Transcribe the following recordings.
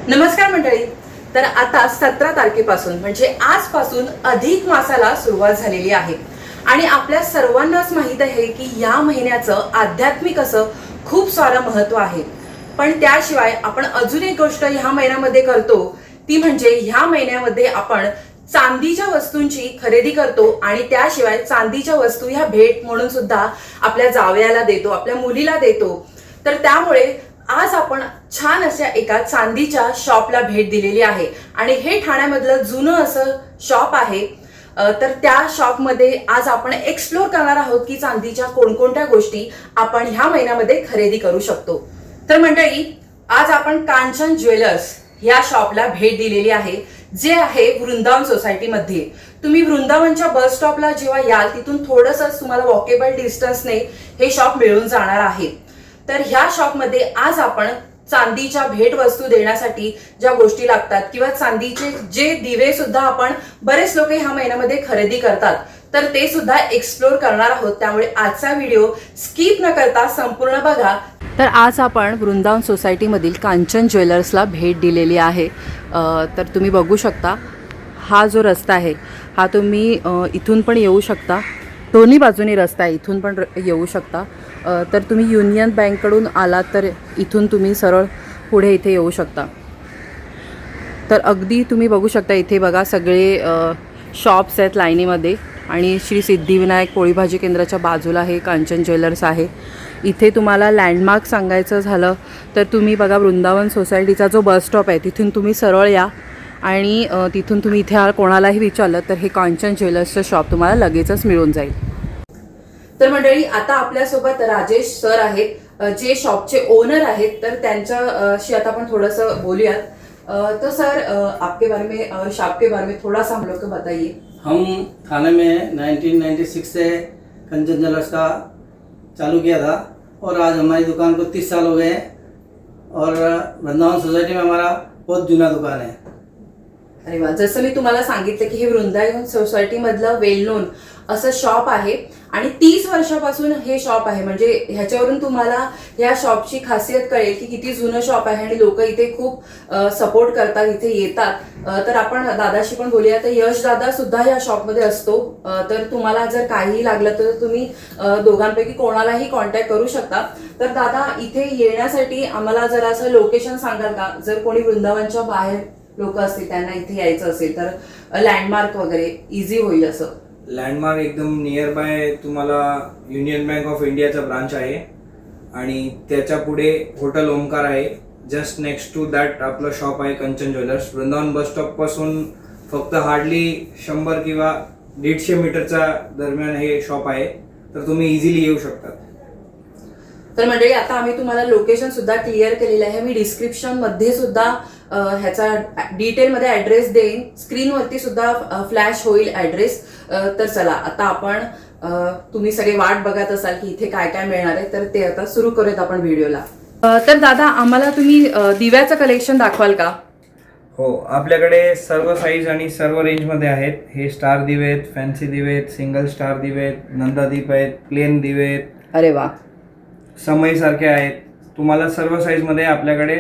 नमस्कार मंडळी. तर आता 17 तारखेपासून म्हणजे आजपासून अधिक मासाला सुरुवात झालेली आहे आणि आपल्या सर्वांनाच माहित आहे की या महिन्याचं आध्यात्मिक असं खूप सारं महत्त्व आहे. पण त्याशिवाय आपण अजून एक गोष्ट ह्या महिन्यामध्ये करतो ती म्हणजे ह्या महिन्यामध्ये आपण चांदीच्या वस्तूंची खरेदी करतो आणि त्याशिवाय चांदीच्या वस्तू ह्या भेट म्हणून सुद्धा आपल्या जावयाला देतो, आपल्या मुलीला देतो. तर त्यामुळे आज आपण छान अशा एका चांदीच्या शॉपला भेट दिलेली आहे आणि हे ठाण्यामधलं जुनं असं शॉप आहे. तर त्या शॉपमध्ये आज आपण एक्सप्लोर करणार आहोत की चांदीच्या कोणकोणत्या गोष्टी आपण ह्या महिन्यामध्ये खरेदी करू शकतो. तर मंडळी, आज आपण कांचन ज्वेलर्स या शॉपला भेट दिलेली आहे, जे आहे वृंदावन सोसायटीमध्ये. तुम्ही वृंदावनच्या बस स्टॉपला जेव्हा याल तिथून थोडंसं तुम्हाला वॉकेबल डिस्टन्सने हे शॉप मिळून जाणार आहे. तर ह्या शॉपमध्ये आज आपण चांदीच्या भेट वस्तू देण्यासाठी ज्या गोष्टी लागतात किंवा चांदीचे जे दिवे सुद्धा आपण बरेच लोक ह्या महिन्यामध्ये खरेदी करतात तर ते सुद्धा एक्सप्लोर करणार आहोत. त्यामुळे आजचा व्हिडिओ स्किप न करता संपूर्ण बघा. तर आज आपण वृंदावन सोसायटीमधील कांचन ज्वेलर्सला भेट दिलेली आहे. तर तुम्ही बघू शकता हा जो रस्ता आहे हा तुम्ही इथून पण येऊ शकता, दोन्ही बाजूनी रस्ता आहे, इथून पण येऊ शकता. तर तुम्ही युनियन बँककडून आलात तर इथून तुम्ही सरळ पुढे इथे येऊ शकता. तर अगदी तुम्ही बघू शकता इथे बघा सगळे शॉप्स आहेत लाईनीमध्ये आणि श्री सिद्धिविनायक पोळी भाजी केंद्राच्या बाजूला हे कांचन ज्वेलर्स आहे. इथे तुम्हाला लँडमार्क सांगायचं झालं तर तुम्ही बघा वृंदावन सोसायटीचा जो बस स्टॉप आहे तिथून तुम्ही सरळ या आणि तिथून तुम्ही इथे कोणालाही विचारलं तर हे कांचन ज्वेलर्सचं शॉप तुम्हाला लगेचच मिळून जाईल. तर मंडळी, आता आपल्यासोबत राजेश सर आहेत जे शॉपचे ओनर आहेत. तर त्यांच्याशी आता आपण थोडंसं बोलूयात. तो सर, आपके बारे में, शॉप के बारे में थोड़ा सा हम लोग को बताइए. हम थाने में 1996 से कंचन ज्वेलर्स का चालू किया था और आज हमारी दुकान को 30 साल हो गए और वृंदावन सोसाइटी में हमारा बहुत जुना दुकान है. अरे वा. जसं मी तुम्हाला सांगितलं की हे वृंदावन सोसायटीमधलं वेल नोन असं शॉप आहे आणि 30 वर्षापासून हे शॉप आहे. म्हणजे ह्याच्यावरून तुम्हाला या शॉपची खासियत कळेल की किती जुनं शॉप आहे आणि लोक इथे खूप सपोर्ट करतात, इथे येतात. तर आपण दादाशी पण बोलूया. तर यश दादा सुद्धा या शॉपमध्ये असतो. तर तुम्हाला जर काही लागलं तर तुम्ही दोघांपैकी कोणालाही कॉन्टॅक्ट करू शकता. तर दादा, इथे येण्यासाठी आम्हाला जरा असं लोकेशन सांगाल का? जर कोणी वृंदावनच्या बाहेर लोक असतील त्यांना इथे यायचं असेल तर लँडमार्क वगैरे इझी होईल असं. लँडमार्क एकदम नियर बाय तुम्हाला युनियन बँक ऑफ इंडियाचा ब्रांच आहे आणि त्याच्या पुढे हॉटेल ओमकार आहे. जस्ट नेक्स्ट टू दॅट आपलं शॉप आहे कंचन ज्वेलर्स. वृंदावन बस स्टॉप पासून फक्त हार्डली 100 किंवा 150 मीटरच्या दरम्यान हे शॉप आहे. तर तुम्ही इझिली येऊ शकता. तर मंडळी, आता आम्ही तुम्हाला लोकेशन सुद्धा क्लिअर केलेलं आहे. मी डिस्क्रिप्शन मध्ये सुद्धा ह्याचा डिटेलमध्ये ॲड्रेस देईन. स्क्रीनवरती सुद्धा फ्लॅश होईल ॲड्रेस. तर चला, आता आपण तुम्ही सगळे वाट बघत असाल की इथे काय काय मिळणार आहे तर ते आता सुरू करूयात आपण व्हिडिओला. तर दादा, आम्हाला तुम्ही दिव्याचं कलेक्शन दाखवाल का? हो, आपल्याकडे सर्व साईज आणि सर्व रेंजमध्ये आहेत. हे स्टार दिवे आहेत, फॅन्सी दिवे आहेत, सिंगल स्टार दिवे आहेत, नंदादीप आहेत, प्लेन दिवे आहेत. अरे वा. समय सारखे आहेत. तुम्हाला सर्व साईज मध्ये आपल्याकडे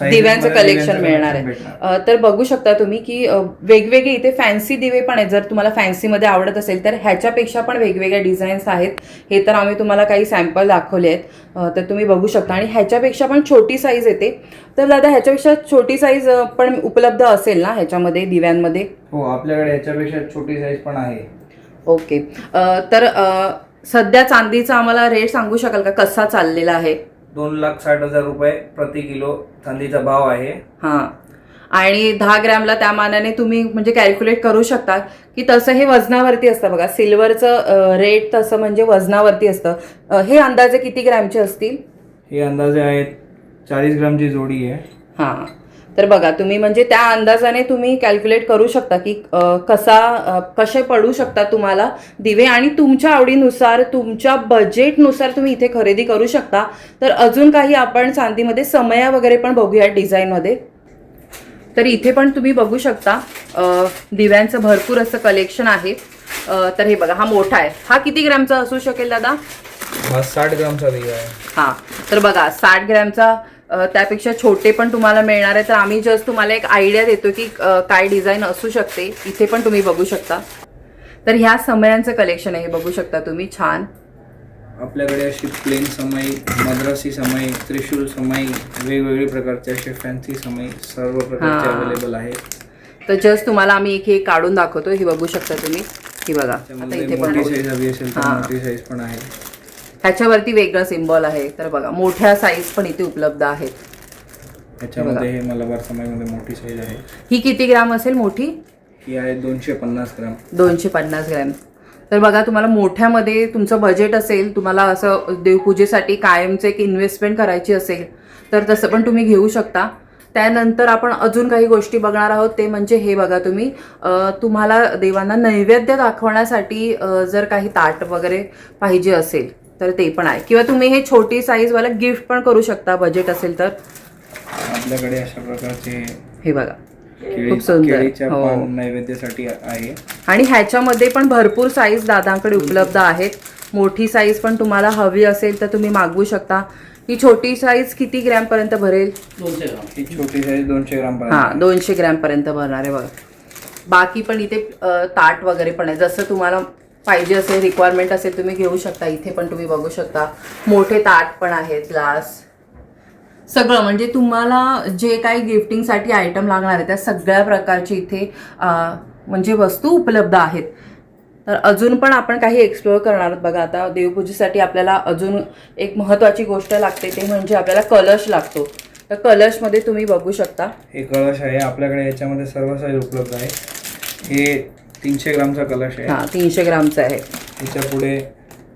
दिव्यांचं कलेक्शन मिळणार आहे. तर बघू शकता तुम्ही की वेगवेगळे इथे फॅन्सी दिवे पण आहेत. जर तुम्हाला फॅन्सी मध्ये आवडत असेल तर ह्याच्यापेक्षा पण वेगवेगळ्या डिझाईन्स आहेत. हे तर आम्ही तुम्हाला काही सॅम्पल दाखवले आहेत. तर तुम्ही बघू शकता आणि ह्याच्यापेक्षा पण छोटी साईज येते. तर दादा, ह्याच्यापेक्षा छोटी साईज पण उपलब्ध असेल ना ह्याच्यामध्ये दिव्यांमध्ये? हो, आपल्याकडे ह्याच्यापेक्षा छोटी साईज पण आहे. ओके. तर सध्या चांदीचा आम्हाला रेट सांगू शकाल का, कसा चाललेला आहे? 2,60,000 रुपये प्रति किलो चांदीचा भाव आहे. हां. आणि 10 ग्रॅमला त्या मानाने तुम्ही म्हणजे कॅल्क्युलेट करू शकता की तसं हे वजनावरती असतं. बघा, सिल्वरचं रेट तसं म्हणजे वजनावरती असतं. हे अंदाजे किती ग्रॅमचे असतील? हे अंदाजे आहेत 40 ग्रामची जोडी आहे. हां. तर बघा तुम्ही म्हणजे त्या अंदाजाने तुम्ही कॅल्क्युलेट करू शकता की कसे पडू शकतात तुम्हाला दिवे आणि तुमच्या आवडीनुसार, तुमच्या बजेटनुसार तुम्ही इथे खरेदी करू शकता. तर अजून काही आपण चांदीमध्ये समया वगैरे पण बघूया डिझाईनमध्ये. तर इथे पण तुम्ही बघू शकता दिव्यांचं भरपूर असं कलेक्शन आहे. तर हे बघा, हा मोठा आहे. हा किती ग्रॅमचा असू शकेल दादा? हा 60 ग्रामचा दिवा आहे. हां. तर बघा 60 ग्रॅमचा त्यापेक्षा छोटे पण तुम्हाला मिळणार आहे. तर आम्ही जस्ट तुम्हाला एक आयडिया देतो की काय डिझाईन असू शकते. इथे पण तुम्ही बघू शकता. तर ह्या समयांचं कलेक्शन आहे, हे बघू शकता तुम्ही, छान. आपल्याकडे अशी प्लेन समई, मद्रासी समई, त्रिशूल समई, वेगवेगळे प्रकारचे असे फॅन्सी समई सर्व प्रकारचे अवेलेबल आहेत. तर जस्ट तुम्हाला आम्ही एक काढून दाखवतो. हे बघू शकता तुम्ही, ही बघा. आता त्यामध्ये इथे पण मोठी साईज हवी असेल तर मोठी साईज पण आहे. ह्याच्यावरती वेगळं सिम्बॉल आहे. तर बघा, मोठ्या साईज पण इथे उपलब्ध आहेत. त्याच्यामध्ये हे मलबार समईमध्ये मोठी साईज आहे. ही किती ग्राम असेल मोठी? ही आहे 250 ग्राम. 250 ग्रॅम. तर बघा, तुम्हाला मोठ्यामध्ये तुमचं बजेट असेल, तुम्हाला असं देवपूजेसाठी कायमचं एक इन्व्हेस्टमेंट करायची असेल तर तसं पण तुम्ही घेऊ शकता. त्यानंतर आपण अजून काही गोष्टी बघणार आहोत. ते म्हणजे हे बघा तुम्ही, तुम्हाला देवांना नैवेद्य दाखवण्यासाठी जर काही ताट वगैरे पाहिजे असेल तर ते पण आहे. किंवा तुम्ही हे छोटी साईजवाला गिफ्ट पण करू शकता, बजेट असेल तर. आपल्याकडे अशा प्रकारचे हे बघा, खूप सुंदर. केळीच्या हो. पान नैवेद्यासाठी आहे. आणि ह्याच्यामध्ये पण भरपूर साईज दादांकडे उपलब्ध आहेत. मोठी साईज पण तुम्हाला हवी असेल तर तुम्ही मागवू शकता. ही छोटी साईज किती ग्रॅम पर्यंत भरेल? 200 ग्राम. ही छोटी साईज 200 ग्राम पर्यंत. हा, 200 ग्रॅम पर्यंत भरणार आहे बघा. बाकी पण इथे ताट वगैरे पण आहे, जसं तुम्हाला पाहिजे असेल, रिक्वायरमेंट असेल तुम्ही घेऊ शकता. इथे पण तुम्ही बघू शकता, मोठे ताट पण आहेत, ग्लास, सगळं. म्हणजे तुम्हाला जे काही गिफ्टिंगसाठी आयटम लागणार आहे त्या सगळ्या प्रकारचे इथे म्हणजे वस्तू उपलब्ध आहेत. तर अजून पण आपण काही एक्सप्लोअर करणार आहोत. बघा, आता देवपूजेसाठी आपल्याला अजून एक महत्त्वाची गोष्ट लागते, ते म्हणजे आपल्याला कलश लागतो. तर कलशमध्ये तुम्ही बघू शकता, हे कलश आहे आपल्याकडे. याच्यामध्ये सर्व साईज उपलब्ध आहे. हे 300 ग्रामचा कलश आहे. हां, 300 ग्रामचा आहे. त्याच्या पुढे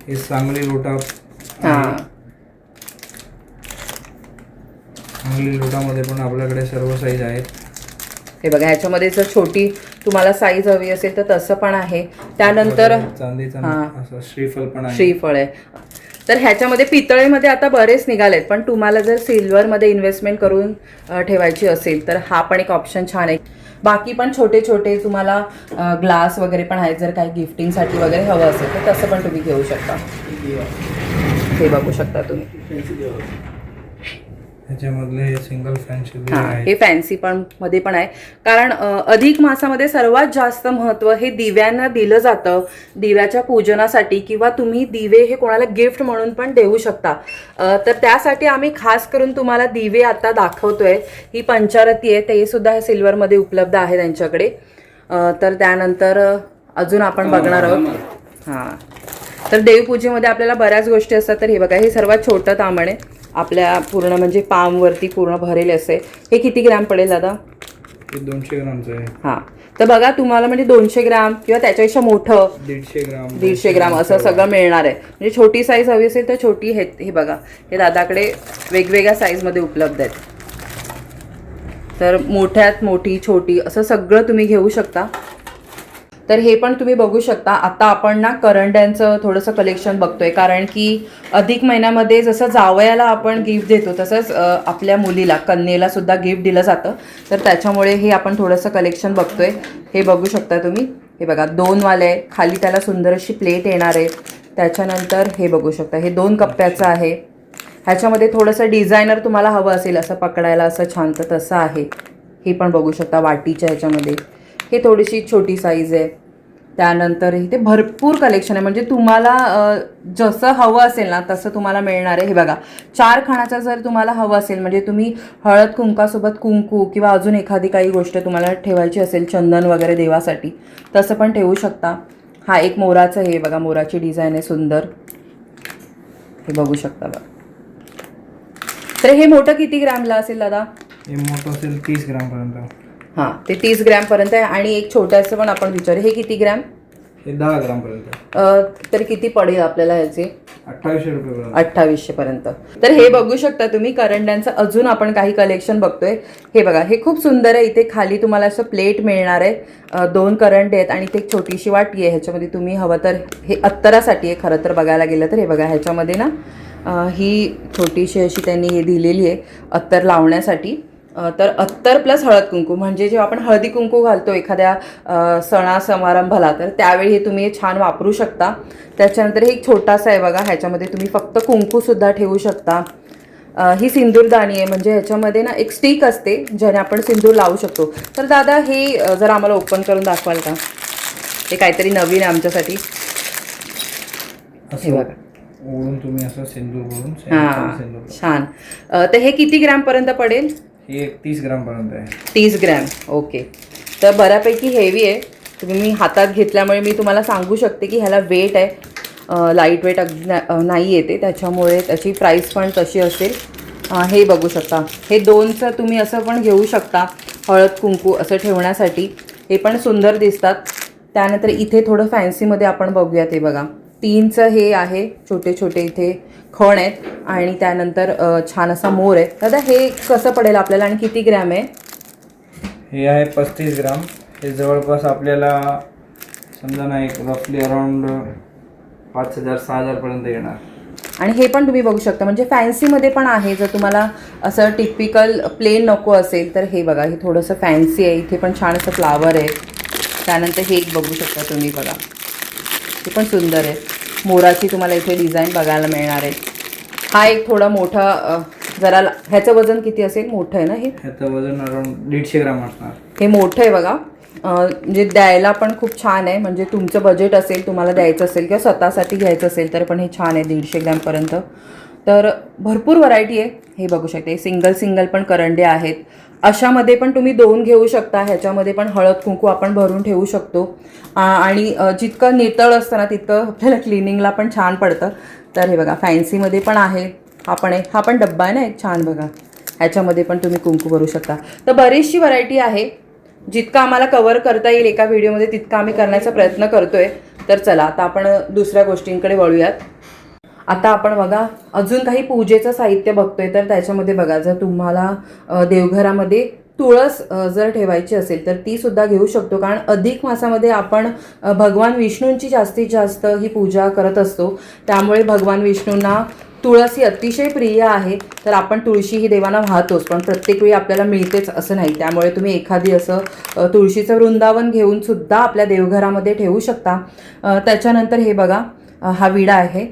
हे सांगली लोटा. हां, सांगली लोटामध्ये पण आपल्याकडे सर्व साईज आहेत. हे बघा, ह्याच्यामध्ये जर छोटी तुम्हाला साईज हवी असेल तर तसं पण आहे. त्यानंतर चांदीचा असं श्रीफळ पण आहे. श्रीफळ आहे. तर ह्याच्यामध्ये पितळेमध्ये आता बरेच निघालेत, पण तुम्हाला जर सिल्वरमध्ये इन्व्हेस्टमेंट करून ठेवायची असेल तर हा पण एक ऑप्शन छान आहे. बाकी पण छोटे छोटे तुम्हाला ग्लास वगैरे पण आहेत, जर काही गिफ्टिंगसाठी वगैरे हवं असेल तर तसं पण तुम्ही घेऊ शकता. हे बघू शकता तुम्ही. ह्याच्यामधले हे सिंगल फॅन्सी हां, हे फॅन्सी पण मध्ये पण आहे. कारण अधिक मासामध्ये सर्वात जास्त महत्त्व हे दिव्यांना दिलं जातं, दिव्याच्या पूजनासाठी. किंवा तुम्ही दिवे हे कोणाला गिफ्ट म्हणून पण देऊ शकता. तर त्यासाठी आम्ही खास करून तुम्हाला दिवे आता दाखवतोय. ही पंचारती आहे, ते सुद्धा सिल्वरमध्ये उपलब्ध आहे त्यांच्याकडे. तर त्यानंतर अजून आपण बघणार आहोत. हां, तर देवपूजेमध्ये आपल्याला बऱ्याच गोष्टी असतात. तर हे बघा, हे सर्वात छोटं तांबण आहे, आपल्या पूर्ण म्हणजे पामवरती पूर्ण भरेल असे. हे किती ग्रॅम पडेल दादा? हे 200 ग्रामचं आहे. हां, तर बघा, तुम्हाला म्हणजे 200 ग्राम किंवा त्याच्यापेक्षा मोठं 150 ग्राम असं सगळं मिळणार आहे. म्हणजे छोटी साईज हवी असेल तर छोटी. हे बघा, हे दादाकडे वेगवेगळ्या साईजमध्ये उपलब्ध आहेत. तर मोठ्यात मोठी, छोटी असं सगळं तुम्ही घेऊ शकता. तर हे पण तुम्ही बघू शकता. आता आपण ना करंड्यांचं थोडंसं कलेक्शन बघतोय, कारण की अधिक महिन्यामध्ये जसं जावयाला आपण गिफ्ट देतो तसंच आपल्या मुलीला, कन्येला सुद्धा गिफ्ट दिलं जातं. तर त्याच्यामुळे हे आपण थोडंसं कलेक्शन बघतोय. हे बघू शकता तुम्ही. हे बघा, 2 वाले आहे, खाली त्याला सुंदर अशी प्लेट येणार आहे. त्याच्यानंतर हे बघू शकता, हे 2 कप्प्याचं आहे. ह्याच्यामध्ये थोडंसं डिझायनर तुम्हाला हवं असेल असं पकडायला असं छान, तर तसं आहे. हे पण बघू शकता वाटीच्या ह्याच्यामध्ये. हे थोडीशी छोटी साईज आहे. त्यानंतर इथे भरपूर कलेक्शन आहे, म्हणजे तुम्हाला जसं हवं असेल ना तसं तुम्हाला मिळणार आहे. हे बघा, 4 खाणाचं जर तुम्हाला हवं असेल, म्हणजे तुम्ही हळद कुंकासोबत कुंकू किंवा अजून एखादी काही गोष्ट तुम्हाला ठेवायची असेल, चंदन वगैरे देवासाठी, तसं पण ठेवू शकता. हा एक मोराचं, हे बघा, मोराची डिझाईन आहे सुंदर. हे बघू शकता बघा. तर हे मोठं किती ग्रॅमला असेल दादा? हे मोठं असेल 30 ग्राम पर्यंत. हां, ते 30 ग्रॅमपर्यंत आहे. आणि एक छोटंसं पण आपण विचारू, हे किती ग्रॅम? हे 10 ग्राम पर्यंत. तर किती पडेल आपल्याला ह्याचे? 2800 रुपये. 2800 पर्यंत. तर हे बघू शकता तुम्ही, करंड्यांचं अजून आपण काही कलेक्शन बघतोय. हे बघा, हे खूप सुंदर आहे. इथे खाली तुम्हाला असं प्लेट मिळणार आहे, 2 करंडे आहेत आणि ते एक छोटीशी वाटी आहे. ह्याच्यामध्ये तुम्ही हवं तर, हे अत्तरासाठी आहे खरं तर बघायला गेलं तर. हे बघा, ह्याच्यामध्ये ना ही छोटीशी अशी त्यांनी हे दिलेली आहे अत्तर लावण्यासाठी. तर अत्तर प्लस हळद कुंकू, म्हणजे जेव्हा आपण हळदी कुंकू घालतो एखाद्या सणा समारंभाला, तर त्यावेळी हे तुम्ही छान वापरू शकता. त्याच्यानंतर हे एक छोटासा आहे बघा, ह्याच्यामध्ये तुम्ही फक्त कुंकूसुद्धा ठेवू शकता. ही सिंदूरदाणी आहे, म्हणजे ह्याच्यामध्ये ना एक स्टिक असते ज्याने आपण सिंदूर लावू शकतो. तर दादा हे जरा आम्हाला ओपन करून दाखवाल का? हे काहीतरी नवीन आहे आमच्यासाठी. हे बघा. ओढून तुम्ही असं सिंदूर भरून हां, छान. तर हे किती ग्रॅमपर्यंत पडेल? हे 30 ग्रामपर्यंत आहे. 30 ग्रॅम. ओके. तर बऱ्यापैकी हेवी आहे. तुम्ही मी हातात घेतल्यामुळे मी तुम्हाला सांगू शकते की ह्याला वेट आहे, लाईट वेट नाही येते, त्याच्यामुळे त्याची प्राईस पण तशी असेल. हे बघू शकता. हे 2चं तुम्ही असं पण घेऊ शकता, हळद कुंकू असं ठेवण्यासाठी. हे पण सुंदर दिसतात. त्यानंतर इथे थोडं फॅन्सीमध्ये आपण बघूयात. हे बघा 3चं हे आहे, छोटे छोटे इथे खण आहेत आणि त्यानंतर छान असा मोर आहे. दादा हे कसं पडेल आपल्याला आणि किती ग्रॅम आहे? हे आहे 35 ग्राम. हे जवळपास आपल्याला समजा ना एक रफली अराउंड 5,000-6,000 पर्यंत येणार. आणि हे पण तुम्ही बघू शकता, म्हणजे फॅन्सीमध्ये पण आहे. जर तुम्हाला असं टिपिकल प्लेन नको असेल तर हे बघा, हे थोडंसं फॅन्सी आहे. इथे पण छान असं फ्लावर आहे. त्यानंतर हे एक बघू शकता तुम्ही, बघा हे पण सुंदर आहे. मोराची तुम्हाला इथे डिझाईन बघायला मिळणार आहे. हा एक थोडा मोठा, जरा ह्याचं वजन किती असेल? मोठं आहे ना हे? ह्याचं वजन अराउंड 150 ग्राम असणार. हे मोठं आहे बघा. म्हणजे द्यायला पण खूप छान आहे. म्हणजे तुमचं बजेट असेल, तुम्हाला द्यायचं असेल किंवा स्वतःसाठी घ्यायचं असेल तर पण हे छान आहे 150 ग्रॅमपर्यंत. तर भरपूर व्हरायटी आहे. हे बघू शकते. सिंगल पण करंडे आहेत. अशामध्ये पण तुम्ही 2 घेऊ शकता. ह्याच्यामध्ये पण हळद कुंकू आपण भरून ठेवू शकतो. आणि जितकं नितळ असतं ना तितकं आपल्याला क्लिनिंगला पण छान पडतं. तर हे बघा फॅन्सीमध्ये पण आहे. हा पण डब्बा आहे ना एक छान, बघा ह्याच्यामध्ये पण तुम्ही कुंकू भरू शकता. तर बरीचशी व्हरायटी आहे. जितकं आम्हाला कव्हर करता येईल एका व्हिडिओमध्ये तितका आम्ही करण्याचा प्रयत्न करतोय. तर चला आता आपण दुसऱ्या गोष्टींकडे वळूयात. आता आपण बघा अजून काही पूजेचं साहित्य बघतोय. तर त्याच्यामध्ये बघा, जर तुम्हाला देवघरामध्ये तुळस जर ठेवायची असेल तर ती सुद्धा घेऊ शकतो. कारण अधिक मासामध्ये आपण भगवान विष्णूंची जास्तीत जास्त ही पूजा करत असतो. त्यामुळे भगवान विष्णूंना तुळस ही अतिशय प्रिय आहे. तर आपण तुळशी ही देवांना वाहतोच, पण प्रत्येक वेळी आपल्याला मिळतेच असं नाही. त्यामुळे तुम्ही एखादी असं तुळशीचं वृंदावन घेऊन सुद्धा आपल्या देवघरामध्ये ठेवू शकता. त्याच्यानंतर हे बघा, हा विडा आहे.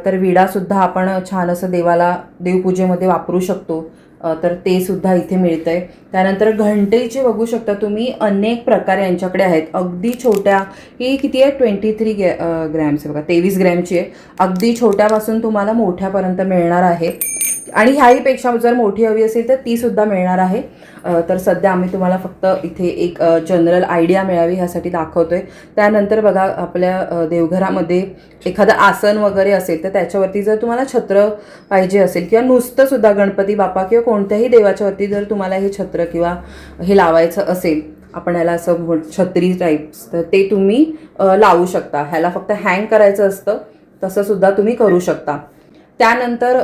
तर विडासुद्धा आपण छान असं देवपूजेमध्ये वापरू शकतो. तर ते सुद्धा इथे मिळतं आहे. त्यानंतर घंटेचे बघू शकता तुम्ही, अनेक प्रकार यांच्याकडे आहेत. अगदी छोट्या, ही किती आहे? 23 ग्रॅम्स आहे बघा, 23 ग्रॅमची आहे. अगदी छोट्यापासून तुम्हाला मोठ्यापर्यंत मिळणार आहे. आणि ह्याहीपेक्षा जर मोठी हवी असेल तर ती सुद्धा मिळणार आहे. तर सध्या आम्ही तुम्हाला फक्त इथे एक जनरल आयडिया मिळावी ह्यासाठी दाखवतोय. त्यानंतर बघा, आपल्या देवघरामध्ये एखादं आसन वगैरे असेल तर त्याच्यावरती जर तुम्हाला छत्र पाहिजे असेल किंवा नुसतं सुद्धा गणपती बाप्पा किंवा कोणत्याही देवाच्यावरती जर तुम्हाला हे छत्र किंवा हे लावायचं असेल, आपण ह्याला असं छत्री टाईप्स, तर ते तुम्ही लावू शकता. ह्याला फक्त हँग करायचं असतं, तसं सुद्धा तुम्ही करू शकता. त्यानंतर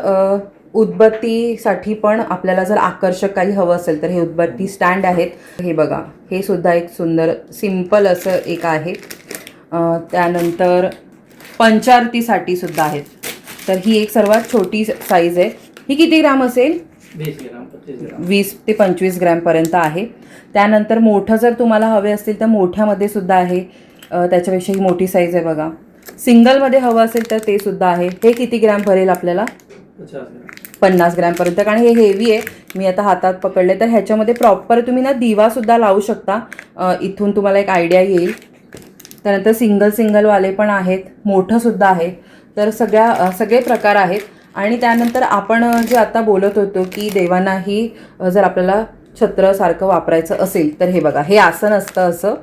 उदबत्तीसाठी पण आपल्याला जर आकर्षक काही हवं असेल तर हे उदबत्ती स्टँड आहेत. हे बघा, हे सुद्धा एक सुंदर सिंपल असं एक आहे. त्यानंतर पंचारतीसाठी सुद्धा आहेत. तर ही एक सर्वात छोटी साईज आहे. ही किती ग्राम असेल? 20 ते 25 ग्रॅमपर्यंत आहे. त्यानंतर मोठं जर तुम्हाला हवे असतील तर मोठ्यामध्ये सुद्धा आहे. त्याच्यापेक्षा ही मोठी साईज आहे बघा. सिंगलमध्ये हवं असेल तर ते सुद्धा आहे. हे किती ग्रॅम भरेल आपल्याला? 50 ग्रॅमपर्यंत. कारण हे हेवी आहे. मी आता हातात पकडले तर ह्याच्यामध्ये प्रॉपर तुम्ही ना दिवासुद्धा लावू शकता. इथून तुम्हाला एक आयडिया येईल. त्यानंतर सिंगलवाले पण आहेत, मोठंसुद्धा आहे. तर सगळे प्रकार आहेत. आणि त्यानंतर आपण जे आता बोलत होतो की देवांनाही जर आपल्याला छत्रसारखं वापरायचं असेल तर हे बघा, हे आसन असतं असं.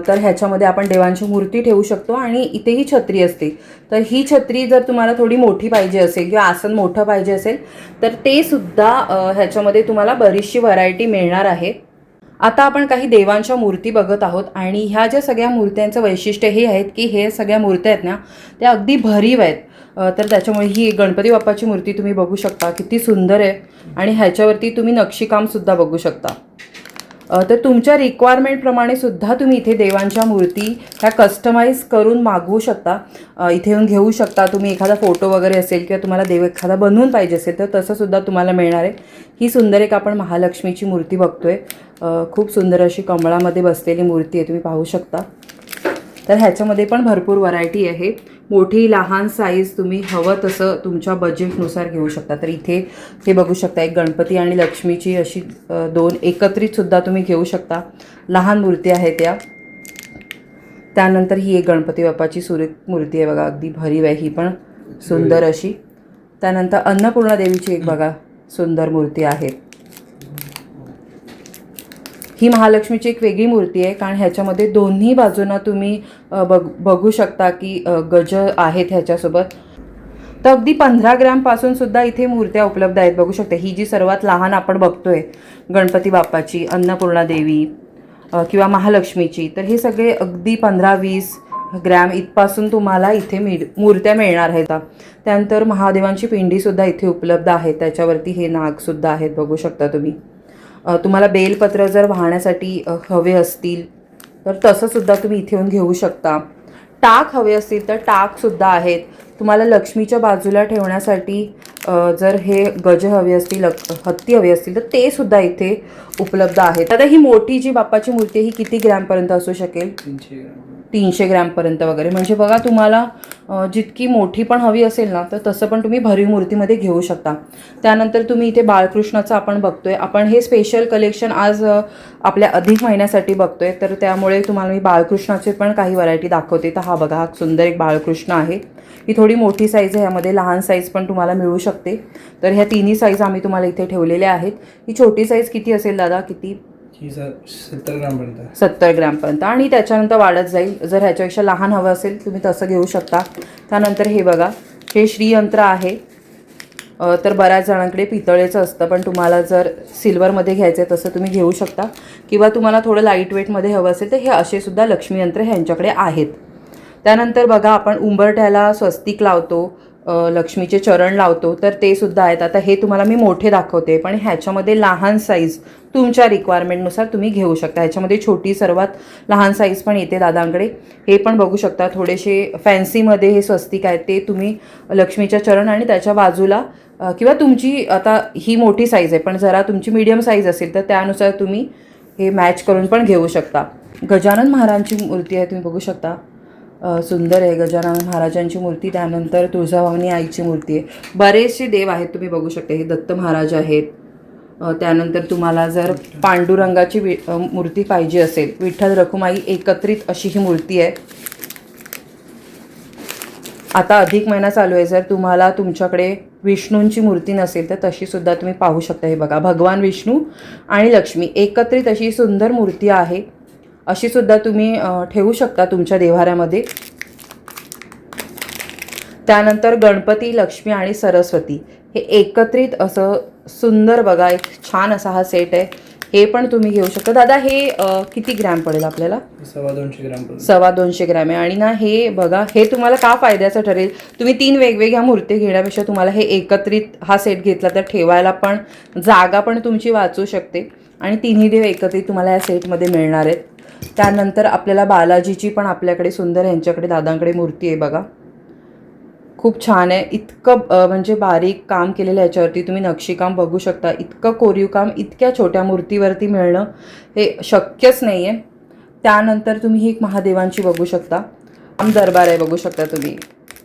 तर ह्याच्यामध्ये आपण देवांची मूर्ती ठेवू शकतो आणि इथेही छत्री असते. तर ही छत्री जर तुम्हाला थोडी मोठी पाहिजे असेल किंवा आसन मोठं पाहिजे असेल तर ते सुद्धा ह्याच्यामध्ये तुम्हाला बरीचशी व्हरायटी मिळणार आहे. आता आपण काही देवांच्या मूर्ती बघत आहोत आणि ह्या ज्या सगळ्या मूर्त्यांचं वैशिष्ट्य हे आहेत की हे सगळ्या मूर्त्या आहेत ना, त्या अगदी भरीव आहेत. तर त्याच्यामुळे ही गणपती बाप्पाची मूर्ती तुम्ही बघू शकता, किती सुंदर आहे. आणि ह्याच्यावरती तुम्ही नक्षीकामसुद्धा बघू शकता. तर तुमच्या रिक्वायरमेंटप्रमाणे सुद्धा तुम्ही इथे देवांच्या मूर्ती ह्या कस्टमाइज करून मागवू शकता. इथे येऊन घेऊ शकता. तुम्ही एखादा फोटो वगैरे असेल किंवा तुम्हाला देव एखादा बनवून पाहिजे असेल तर तसंसुद्धा तुम्हाला मिळणार आहे. ही सुंदर एक आपण महालक्ष्मीची मूर्ती बघतोय. खूप सुंदर अशी कमळामध्ये बसलेली मूर्ती आहे, तुम्ही पाहू शकता. तर ह्याच्यामध्ये पण भरपूर व्हरायटी आहे. मोठी लहान साईज तुम्ही हवं तसं तुमच्या बजेटनुसार घेऊ शकता. तर इथे हे बघू शकता, एक गणपती आणि लक्ष्मीची अशी दोन एकत्रितसुद्धा तुम्ही घेऊ शकता. लहान मूर्ती आहे त्या. त्यानंतर ही एक गणपती बाप्पाची मूर्ती आहे बघा, अगदी भरीव आहे ही पण सुंदर अशी. त्यानंतर अन्नपूर्णा देवीची एक बघा सुंदर मूर्ती आहे. ही महालक्ष्मीची एक वेगळी मूर्ती आहे, कारण ह्याच्यामध्ये दोन्ही बाजूंना तुम्ही बघू शकता की गज आहेत ह्याच्यासोबत. तर अगदी 15 ग्रॅमपासून सुद्धा इथे मूर्त्या उपलब्ध आहेत. बघू शकता ही जी सर्वात लहान आपण बघतोय गणपती बाप्पाची, अन्नपूर्णा देवी किंवा महालक्ष्मीची, तर हे सगळे अगदी 15-20 ग्रॅम इथपासून तुम्हाला इथे मूर्त्या मिळणार आहेत. त्यानंतर महादेवांची पिंडीसुद्धा इथे उपलब्ध आहे. त्याच्यावरती हे नागसुद्धा आहेत बघू शकता तुम्ही. तुम्हाला बेलपत्र जर वाहण्यासाठी हवे असतील तर तसंसुद्धा तुम्ही इथे येऊन घेऊ शकता. टाक हवे असतील तर टाकसुद्धा आहेत. तुम्हाला लक्ष्मीच्या बाजूला ठेवण्यासाठी जर हे गज हवे असतील, हत्ती हवे असतील तर ते सुद्धा इथे उपलब्ध आहेत. आता ही मोठी जी बाप्पाची मूर्ती आहे ही किती ग्रॅमपर्यंत असू शकेल? 300 ग्रॅमपर्यंत वगैरे. म्हणजे बघा तुम्हाला जितकी मोठी पण हवी असेल ना तर तसं पण तुम्ही भरीव मूर्तीमध्ये घेऊ शकता. त्यानंतर तुम्ही इथे बाळकृष्णाचं आपण बघतोय. आपण हे स्पेशल कलेक्शन आज आपल्या अधिक महिन्यासाठी बघतोय, तर त्यामुळे तुम्हाला मी बाळकृष्णाचे पण काही व्हरायटी दाखवते. तर हा बघा, हा सुंदर एक बाळकृष्ण आहे. ही थोडी मोठी साईज आहे, यामध्ये लहान साईज पण तुम्हाला मिळू शकते. तर ह्या तिन्ही साईज आम्ही तुम्हाला इथे ठेवलेल्या आहेत. ही छोटी साईज किती असेल दादा? किती? 70 ग्रॅमपर्यंत. 70 ग्रॅमपर्यंत, आणि त्याच्यानंतर वाढत जाईल. जर ह्याच्यापेक्षा लहान हवं असेल तुम्ही तसं घेऊ शकता. त्यानंतर हे बघा, हे श्रीयंत्र आहे. तर बऱ्याच जणांकडे पितळेचं असतं, पण तुम्हाला जर सिल्वरमध्ये घ्यायचं आहे तसं तुम्ही घेऊ शकता, किंवा तुम्हाला थोडं लाईट वेटमध्ये हवं असेल तर हे असे सुद्धा लक्ष्मी यंत्र ह्यांच्याकडे आहेत. त्यानंतर बघा, आपण उंबरठ्याला स्वस्तिक लावतो, लक्ष्मीचे चरण लावतो, तर ते सुद्धा आहेत. आता हे तुम्हाला मी मोठे दाखवते, पण ह्याच्यामध्ये लहान साईज तुमच्या रिक्वायरमेंटनुसार तुम्ही घेऊ शकता. ह्याच्यामध्ये छोटी सर्वात लहान साईज पण येते दादांकडे. हे पण बघू शकता, थोडेसे फॅन्सीमध्ये हे स्वस्तिक आहेत. ते तुम्ही लक्ष्मीच्या चरण आणि त्याच्या बाजूला किंवा तुमची आता ही मोठी साईज आहे, पण जरा तुमची मीडियम साईज असेल तर त्यानुसार तुम्ही हे मॅच करून पण घेऊ शकता. गजानन महाराजांची मूर्ती आहे, तुम्ही बघू शकता. सुंदर आहे गजानन महाराजांची मूर्ती. त्यानंतर तुळजाभवानी आईची मूर्ती आहे. बरेचसे देव आहेत तुम्ही बघू शकता. हे दत्त महाराज आहेत. त्यानंतर तुम्हाला जर पांडुरंगाची मूर्ती पाहिजे असेल, विठ्ठल रखुमाई एकत्रित अशी ही मूर्ती आहे. आता अधिक महिना चालू आहे, जर तुम्हाला तुमच्याकडे विष्णूंची मूर्ती नसेल तर तशी सुद्धा तुम्ही पाहू शकता. हे बघा, भगवान विष्णू आणि लक्ष्मी एकत्रित अशी सुंदर मूर्ती आहे. अशी सुद्धा तुम्ही ठेवू शकता तुमच्या देव्हाऱ्यामध्ये. त्यानंतर गणपती, लक्ष्मी आणि सरस्वती हे एकत्रित असं सुंदर बघा, एक छान असा हा सेट आहे. हे पण तुम्ही घेऊ शकता. दादा हे किती ग्रॅम पडेल आपल्याला? 250 ग्रॅम. 250 ग्रॅम आहे. आणि ना हे बघा, हे तुम्हाला का फायद्याचं ठरेल, तुम्ही 3 वेगवेगळ्या मूर्ती घेण्यापेक्षा तुम्हाला हे एकत्रित हा सेट घेतला तर ठेवायला पण जागा पण तुमची वाचू शकते, आणि तिन्ही देव एकत्रित तुम्हाला या सेटमध्ये मिळणार आहेत. त्यानंतर आपल्याला बालाजीची पण आपल्याकडे सुंदर यांच्याकडे दादांकडे मूर्ती आहे बघा, खूप छान आहे. इतकं म्हणजे बारीक काम केलेलं याच्यावरती तुम्ही नक्षीकाम बघू शकता. इतकं कोरीव काम इतक्या छोट्या मूर्तीवरती मिळणं हे शक्यच नाही आहे. त्यानंतर तुम्ही ही महादेवांची बघू शकता, राम दरबार आहे बघू शकता तुम्ही,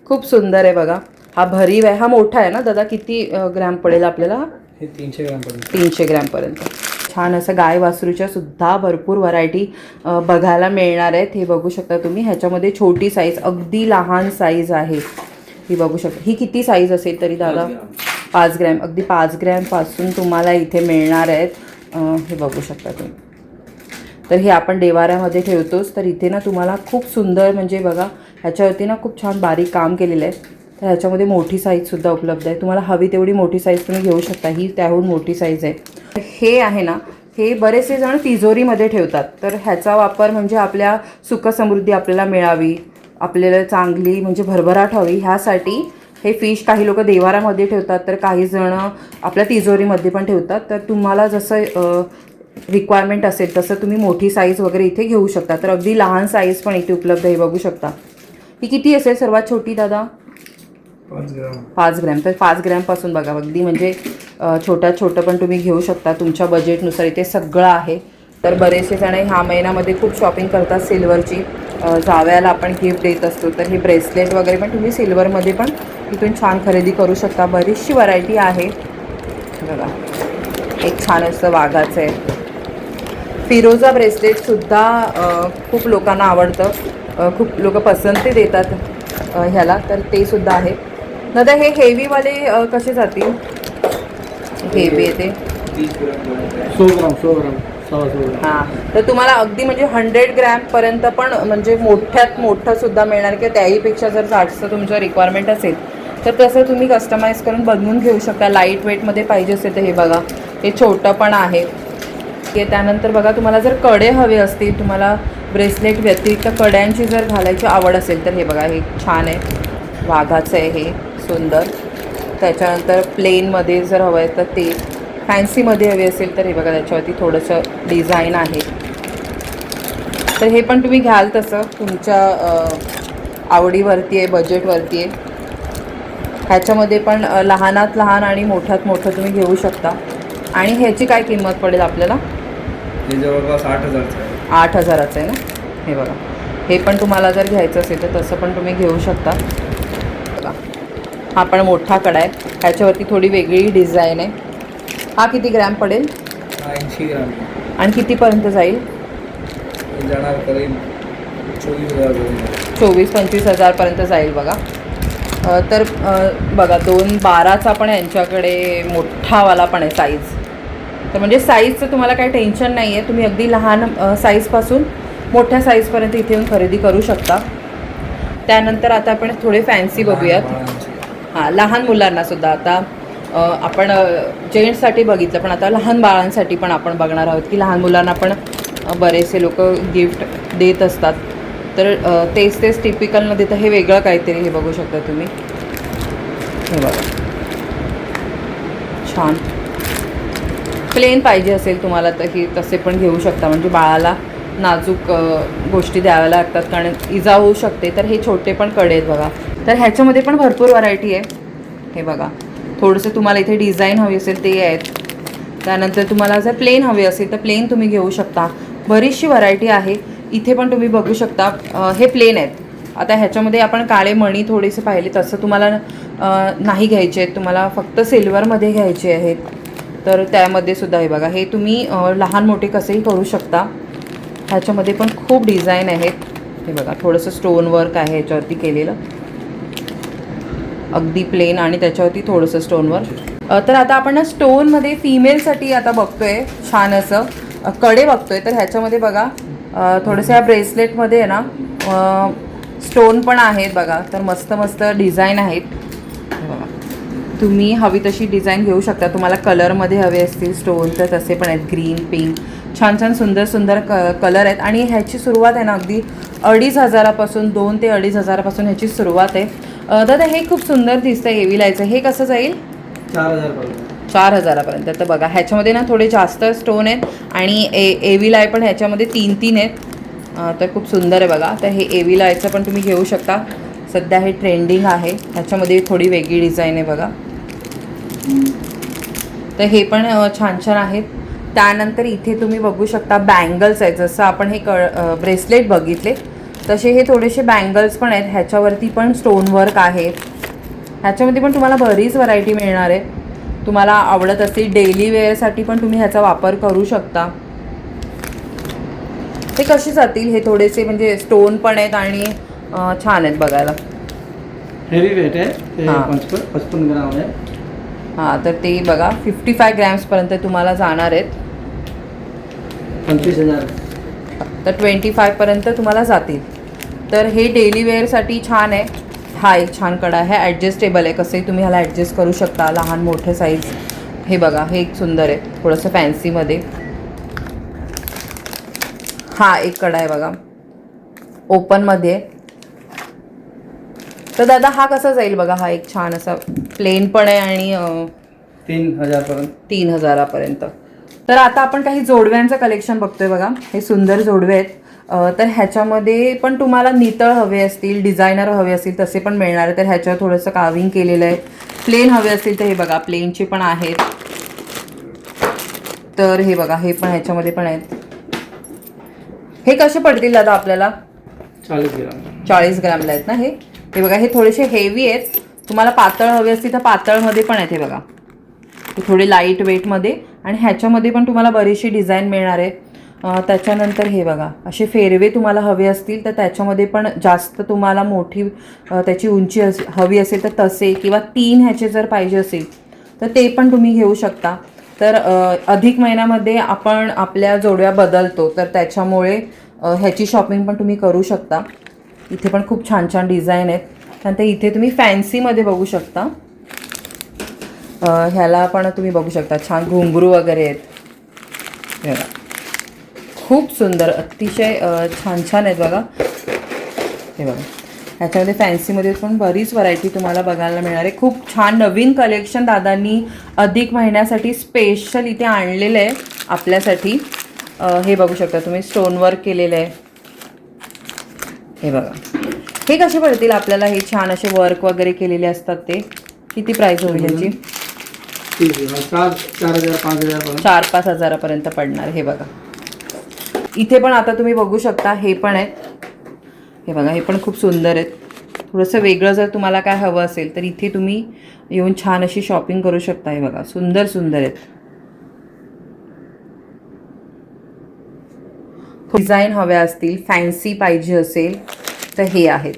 खूप सुंदर आहे बघा. हा भरीव आहे, हा मोठा आहे ना दादा? किती ग्रॅम पडेल आपल्याला? हे 300 ग्रॅमपर्यंत. 300 ग्रॅमपर्यंत. छान असं गाय वासरूच्या सुद्धा भरपूर व्हरायटी बघायला मिळणार आहेत. हे बघू शकता तुम्ही. ह्याच्यामध्ये छोटी साईज, अगदी लहान साईज आहे ही बघू शकता. ही किती साईज असेल तरी दादा? 5 ग्रॅम. अगदी 5 ग्रॅमपासून तुम्हाला इथे मिळणार आहेत. हे बघू शकता तुम्ही. तर हे आपण देवाऱ्यामध्ये ठेवतोच, तर इथे ना तुम्हाला खूप सुंदर म्हणजे बघा, ह्याच्यावरती ना खूप छान बारीक काम केलेलं आहे. तर ह्याच्यामध्ये मोठी साईजसुद्धा उपलब्ध आहे. तुम्हाला हवी तेवढी मोठी साईज तुम्ही घेऊ शकता. ही त्याहून मोठी साईज आहे. हे आहे ना, हे बरेचसे जण तिजोरीमध्ये ठेवतात. तर ह्याचा वापर म्हणजे आपल्या सुखसमृद्धी आपल्याला मिळावी, आपल्याला चांगली म्हणजे भरभराट हवी, ह्यासाठी हे फिश काही लोक देवारामध्ये ठेवतात, तर काही जण आपल्या तिजोरीमध्ये पण ठेवतात. तर तुम्हाला जसं रिक्वायरमेंट असेल तसं तुम्ही मोठी साईज वगैरे इथे घेऊ शकता. तर अगदी लहान साईज पण इथे उपलब्ध आहे बघू शकता. ही किती असेल सर्वात छोटी दादा? 5 ग्रॅम. 5 ग्रॅम. तर 5 ग्रॅमपासून बघा, अगदी म्हणजे छोट्यात छोटं पण तुम्ही घेऊ शकता तुमच्या बजेटनुसार. इथे सगळं आहे. तर बरेचसे जण ह्या महिन्यामध्ये खूप शॉपिंग करतात सिल्वरची. जावयाला आपण गिफ्ट देत असतो. तर हे ब्रेसलेट वगैरे पण तुम्ही सिल्वरमध्ये पण इथून छान खरेदी करू शकता. बरीचशी व्हरायटी आहे बघा. एक छान असं वाघाचं आहे. फिरोजा ब्रेसलेटसुद्धा खूप लोकांना आवडतं, खूप लोक पसंती देतात ह्याला, तर ते सुद्धा आहे. दादा हे हेवीवाले कसे जातील? हेवी येते 100 ग्राम 100 ग्राम 100 ग्राम. हां, तर तुम्हाला अगदी म्हणजे 100 ग्रॅमपर्यंत पण म्हणजे मोठ्यात मोठं सुद्धा मिळणार, किंवा त्याहीपेक्षा जर जास्त तुमचं रिक्वायरमेंट असेल तर तसं तुम्ही कस्टमाइज करून बनवून घेऊ शकता. लाईट वेटमध्ये पाहिजे असेल तर हे बघा, हे छोटं पण आहे. त्यानंतर बघा, तुम्हाला जर कडे हवे असतील, तुम्हाला ब्रेसलेट व्यतिरिक्त कड्यांची जर घालायची आवड असेल तर हे बघा, हे छान आहे, वाघाचं आहे हे सुंदर. त्याच्यानंतर प्लेनमध्ये जर हवं आहे तर ते, फॅन्सीमध्ये हवे असेल तर हे बघा, त्याच्यावरती थोडंसं डिझाईन आहे. तर हे पण तुम्ही घ्याल तसं तुमच्या आवडीवरती आहे, बजेटवरती आहे. ह्याच्यामध्ये पण लहानात लहान आणि मोठ्यात मोठं तुम्ही घेऊ शकता. आणि ह्याची काय किंमत पडेल आपल्याला? हे जवळपास 8,000चं आहे. 8,000चं आहे ना. हे बघा, हे पण तुम्हाला जर घ्यायचं असेल तर तसं पण तुम्ही घेऊ शकता. बघा, हा पण मोठा कडा आहे, ह्याच्यावरती थोडी वेगळी डिझाईन आहे. हा किती ग्रॅम पडेल? 80 ग्राम. आणि कितीपर्यंत जाईल? हे जाणार करीब 24,000. 24-25 हजारपर्यंत जाईल बघा. तर बघा, 2.12चा पण यांच्याकडे मोठावाला पण आहे साईज. तर म्हणजे साईजचं तुम्हाला काही टेन्शन नाही आहे. तुम्ही अगदी लहान साईजपासून मोठ्या साईजपर्यंत इथे येऊन खरेदी करू शकता. त्यानंतर आता आपण थोडे फॅन्सी बघूयात. हां, लहान मुलांनासुद्धा आता आपण जेंट्ससाठी बघितलं, पण आता लहान बाळांसाठी पण आपण बघणार आहोत की लहान मुलांना पण बरेचसे लोक गिफ्ट देत असतात. तर तेच टिपिकल न देता हे वेगळं काहीतरी, हे बघू शकता तुम्ही. हे बघा, छान प्लेन पाहिजे असेल तुम्हाला तर की तसे पण घेऊ शकता. म्हणजे बाळाला नाजूक गोष्टी द्याव्या लागतात कारण इजा होऊ शकते. तर हे छोटे पण कडे आहेत बघा. तर ह्याच्यामध्ये पण भरपूर व्हरायटी आहे. हे बघा, थोडंसं तुम्हाला इथे डिझाईन हवी असेल ते आहेत. त्यानंतर तुम्हाला जर प्लेन हवे असेल तर प्लेन तुम्ही घेऊ शकता. बरीचशी व्हरायटी आहे. इथे पण तुम्ही बघू शकता, हे प्लेन आहेत. आता ह्याच्यामध्ये आपण काळे मणी थोडेसे पाहिले, तसं तुम्हाला नाही घ्यायचे आहेत, तुम्हाला फक्त सिल्वरमध्ये घ्यायचे आहेत. तर त्यामध्ये सुद्धा हे बघा, हे तुम्ही लहान मोठे कसेही करू शकता. ह्याच्यामध्ये पण खूप डिझाईन आहेत. हे बघा, थोडंसं स्टोन वर्क आहे ह्याच्यावरती केलेलं, अगदी प्लेन आणि त्याच्यावरती थोडंसं स्टोन वर्क. तर आता आपण स्टोनमध्ये फिमेलसाठी आता बघतोय छान असं कडे बघतोय. तर ह्याच्यामध्ये बघा, थोडेसे ह्या ब्रेसलेटमध्ये आहे ना स्टोन पण आहेत बघा. तर मस्त मस्त डिझाईन आहेत बघा. तुम्ही हवी तशी डिझाईन घेऊ शकता. तुम्हाला कलरमध्ये हवे असतील स्टोन तर तसे पण आहेत, ग्रीन, पिंक, छान छान सुंदर सुंदर कलर आहेत. आणि ह्याची सुरुवात आहे ना अगदी 2,500पासून, 2 ते 2,500पासून ह्याची सुरुवात आहे. दादा हे खूप सुंदर दिसतं हेवी लायचं, हे कसं जाईल? 4,000पर्यंत. तर बघा, ह्याच्यामध्ये ना थोडे जास्त स्टोन आहेत आणि एवी लाय पण ह्याच्यामध्ये 3-3 आहेत. तर खूप सुंदर आहे बघा. तर हे एवी लायचं पण तुम्ही घेऊ शकता. सध्या हे ट्रेंडिंग आहे. ह्याच्यामध्ये थोडी वेगळी डिझाईन आहे बघा. तर हे पण छान छान आहेत. त्यानंतर इथे तुम्ही बघू शकता बँगल्स आहेत. जसं आपण हे ब्रेसलेट बघितले तसे हे थोडेसे बँगल्स पण आहेत. ह्याच्यावरती पण स्टोन वर्क आहे. ह्याच्यामध्ये पण तुम्हाला बरीच व्हरायटी मिळणार आहे. तुम्हाला आवडत असेल डेली वेअरसाठी पण तुम्ही ह्याचा वापर करू शकता. हे कसे जातील? हे थोडेसे म्हणजे स्टोन पण आहेत आणि छान आहेत बघायला. हेवी वेट आहे, हां. 55 ग्राम आहे. हां, तर ते बघा 55 ग्रॅम्सपर्यंत तुम्हाला जाणार आहेत. 25,000. तर 25पर्यंत तुम्हाला जातील. तर हे डेली वेअरसाठी छान आहे. हा एक छान कडा आहे, ॲडजस्टेबल आहे, कसंही तुम्ही ह्याला ॲडजस्ट करू शकता, लहान मोठे साईज. हे बघा, हे एक सुंदर आहे थोडंसं फॅन्सीमध्ये. हा एक कडा आहे बघा, ओपनमध्ये. तर दादा हा कसा जाईल बघा? हा एक छान असा प्लेन पण आहे आणि 3,000पर्यंत. 3,000पर्यंत. तर आता आपण काही जोडव्यांचं कलेक्शन बघतोय बघा. हे सुंदर जोडवे आहेत. तर ह्याच्यामध्ये पण तुम्हाला नितळ हवे असतील, डिझायनर हवे असतील तसे पण मिळणार आहे. तर ह्याच्यावर थोडंसं कार्विंग केलेलं आहे. प्लेन हवे असतील तर हे बघा, प्लेनचे पण आहेत. तर हे बघा, हे पण ह्याच्यामध्ये पण आहेत. हे कसे पडतील दादा आपल्याला? 40 ग्राम 40 ग्रामला आहेत ना हे. हे बघा, हे थोडेसे हेवी आहेत. तुम्हाला पातळ हवे असतील तर पातळमध्ये पण आहेत. हे बघा, हे थोडे लाईट वेटमध्ये आणि ह्याच्यामध्ये पण तुम्हाला बरीचशी डिझाईन मिळणार आहे. त्याच्यानंतर हे बघा, असे फेरवे तुम्हाला हवे असतील तर त्याच्यामध्ये पण जास्त तुम्हाला मोठी त्याची उंची हवी असेल तर तसे, किंवा 3 ह्याचे जर पाहिजे असेल तर ते पण तुम्ही घेऊ शकता. तर अधिक महिन्यामध्ये आपण आपल्या जोड्या बदलतो, तर त्याच्यामुळे ह्याची शॉपिंग पण तुम्ही करू शकता. इथे पण खूप छान छान डिझाईन आहेत. त्यानंतर इथे तुम्ही फॅन्सीमध्ये बघू शकता. ह्याला पण तुम्ही बघू शकता, छान घुंगरू वगैरे आहेत. हे बघा, खूप सुंदर, अतिशय छान छान आहेत बघा. हे बघा, ह्याच्यामध्ये फॅन्सीमध्ये पण बरीच व्हरायटी तुम्हाला बघायला मिळणार आहे. खूप छान नवीन कलेक्शन दादांनी अधिक महिन्यासाठी स्पेशल इथे आणलेलं आहे आपल्यासाठी. हे बघू शकता तुम्ही, स्टोन वर्क केलेलं आहे. हे बघा, हे कसे पडतील आपल्याला? हे छान असे वर्क वगैरे केलेले असतात ते. किती प्राइस होईल ह्याची? 4-5 हजारापर्यंत पडणार. हे बघा, इथे पण आता तुम्ही बघू शकता, हे पण आहेत. हे बघा, हे पण खूप सुंदर आहेत. थोडंसं वेगळं जर तुम्हाला काय हवं असेल तर इथे तुम्ही येऊन छान अशी शॉपिंग करू शकता. हे बघा, सुंदर सुंदर आहेत. डिझाईन हव्या असतील, फॅन्सी पाहिजे असेल तर हे आहेत.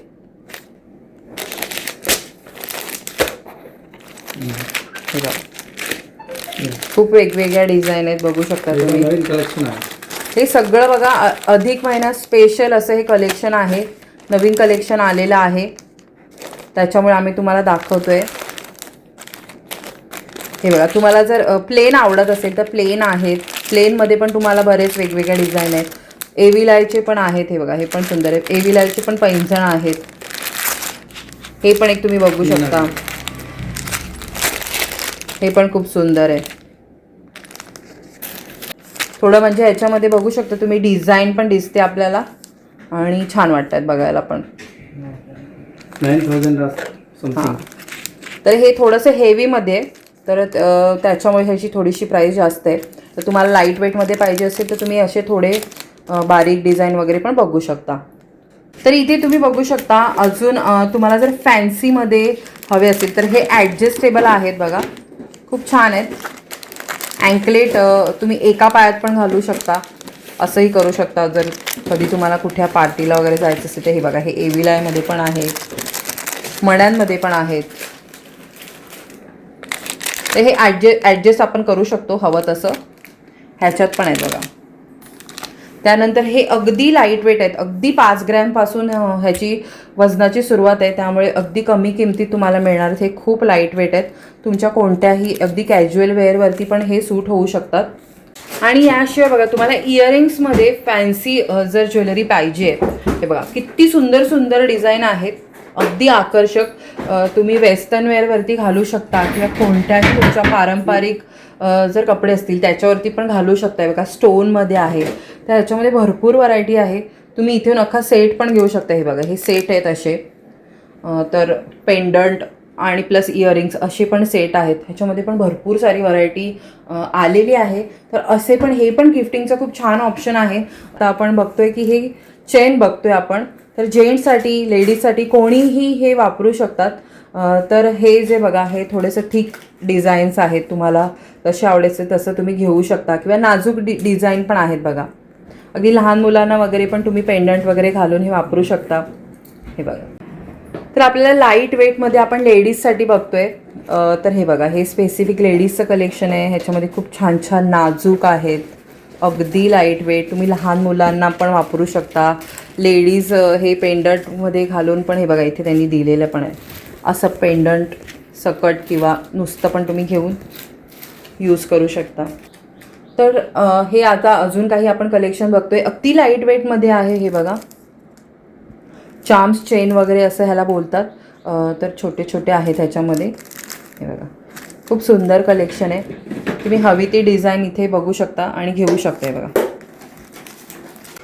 हे बघा, खूप वेगवेगळ्या डिझाईन आहेत, बघू शकता तुम्ही. नवीन कलेक्शन आहे हे सगळं बघा, अधिक महिन्यात स्पेशल असं हे कलेक्शन आहे. नवीन कलेक्शन आलेलं आहे, त्याच्यामुळे आम्ही तुम्हाला दाखवतोय. हे बघा, तुम्हाला जर प्लेन आवडत असेल तर प्लेन आहेत. प्लेनमध्ये पण तुम्हाला बरेच वेगवेगळ्या डिझाईन आहेत. एव्हिलायचे पण आहेत. हे बघा, हे पण सुंदर आहेत. एव्हिलायचे पण पैंजण आहेत. हे पण एक तुम्ही बघू शकता, हे पण खूप सुंदर आहे. थोडं म्हणजे ह्याच्यामध्ये बघू शकता तुम्ही, डिझाईन पण दिसते आपल्याला आणि छान वाटतात बघायला पण. 9,000 समथिंग. तर हे थोडंसं हेवीमध्ये आहे, तर त्याच्यामुळे ह्याची थोडीशी प्राईस जास्त आहे. तर तुम्हाला लाईट वेटमध्ये पाहिजे असेल तर तुम्ही असे थोडे बारीक डिझाईन वगैरे पण बघू शकता. तर इथे तुम्ही बघू शकता, अजून तुम्हाला जर फॅन्सीमध्ये हवे असेल तर हे ॲडजस्टेबल आहेत बघा, खूप छान आहेत. अँकलेट तुम्ही एका पायात पण घालू शकता, असंही करू शकता जर कधी तुम्हाला कुठल्या पार्टीला वगैरे जायचं असेल तर. हे बघा, हे एव्हिलायमध्ये पण आहे, मण्यांमध्ये पण आहेत. तर हे ॲडजस्ट आपण करू शकतो हवं तसं, ह्याच्यात पण आहेत बघा. त्यानंतर हे अगदी लाईट वेट आहेत, अगदी 5 ग्रॅमपासून ह्याची वजनाची सुरुवात आहे, त्यामुळे अगदी कमी किमतीत तुम्हाला मिळणार. हे खूप लाईट वेट आहेत, तुमच्या कोणत्याही अगदी कॅज्युअल वेअरवरती पण हे सूट होऊ शकतात. आणि याशिवाय बघा, तुम्हाला इयरिंग्समध्ये फॅन्सी जर ज्वेलरी पाहिजे, हे बघा किती सुंदर सुंदर डिझाईन आहेत, अगदी आकर्षक. तुम्ही वेस्टर्न वेअरवरती घालू शकता किंवा कोणत्याही तुमच्या पारंपरिक जर कपडे असतील त्याच्यावरती पण घालू शकता. बघा, स्टोनमध्ये आहे, तर ह्याच्यामध्ये भरपूर व्हरायटी आहे. तुम्ही इथून अख्खा सेट पण घेऊ शकता. हे बघा, हे सेट आहेत असे, तर पेंडंट आणि प्लस इयरिंग्स असे पण सेट आहेत. ह्याच्यामध्ये पण भरपूर सारी व्हरायटी आलेली आहे. तर असे पण, हे पण गिफ्टिंगचं खूप छान ऑप्शन आहे. आता आपण बघतोय की हे चेन बघतोय आपण, तर जेंट्ससाठी लेडीजसाठी कोणीही हे वापरू शकतात. तर हे जे बघा, हे थोडेसे थिक डिझाईन्स आहेत, तुम्हाला जसे आवडायचे तसं तुम्ही घेऊ शकता. किंवा नाजूक डिझाईन पण आहेत बघा, अगदी लहान मुलांना वगैरे पण तुम्ही पेंडंट वगैरे घालून हे वापरू शकता. हे बघा, तर आपल्याला लाईट वेटमध्ये आपण लेडीजसाठी बघतोय. तर हे बघा, हे स्पेसिफिक लेडीजचं कलेक्शन आहे. ह्याच्यामध्ये खूप छान छान नाजूक आहेत, अगदी लाईट वेट, तुम्ही लहान मुलांना पण वापरू शकता. लेडीज हे पेंडंटमध्ये घालून पण, हे बघा इथे त्यांनी दिलेलं पण आहे, असं पेंडंट सकट किंवा नुसतं पण तुम्ही घेऊन यूज करू शकता. तर हे आता अजून काही आपण कलेक्शन बघतोय, अगदी लाईट वेटमध्ये आहे. हे बघा, चार्म्स चेन वगैरे असं ह्याला बोलतात. तर छोटे छोटे आहेत ह्याच्यामध्ये. हे बघा, खूप सुंदर कलेक्शन आहे. तुम्ही हवी ती डिझाईन इथे बघू शकता आणि घेऊ शकता. हे बघा,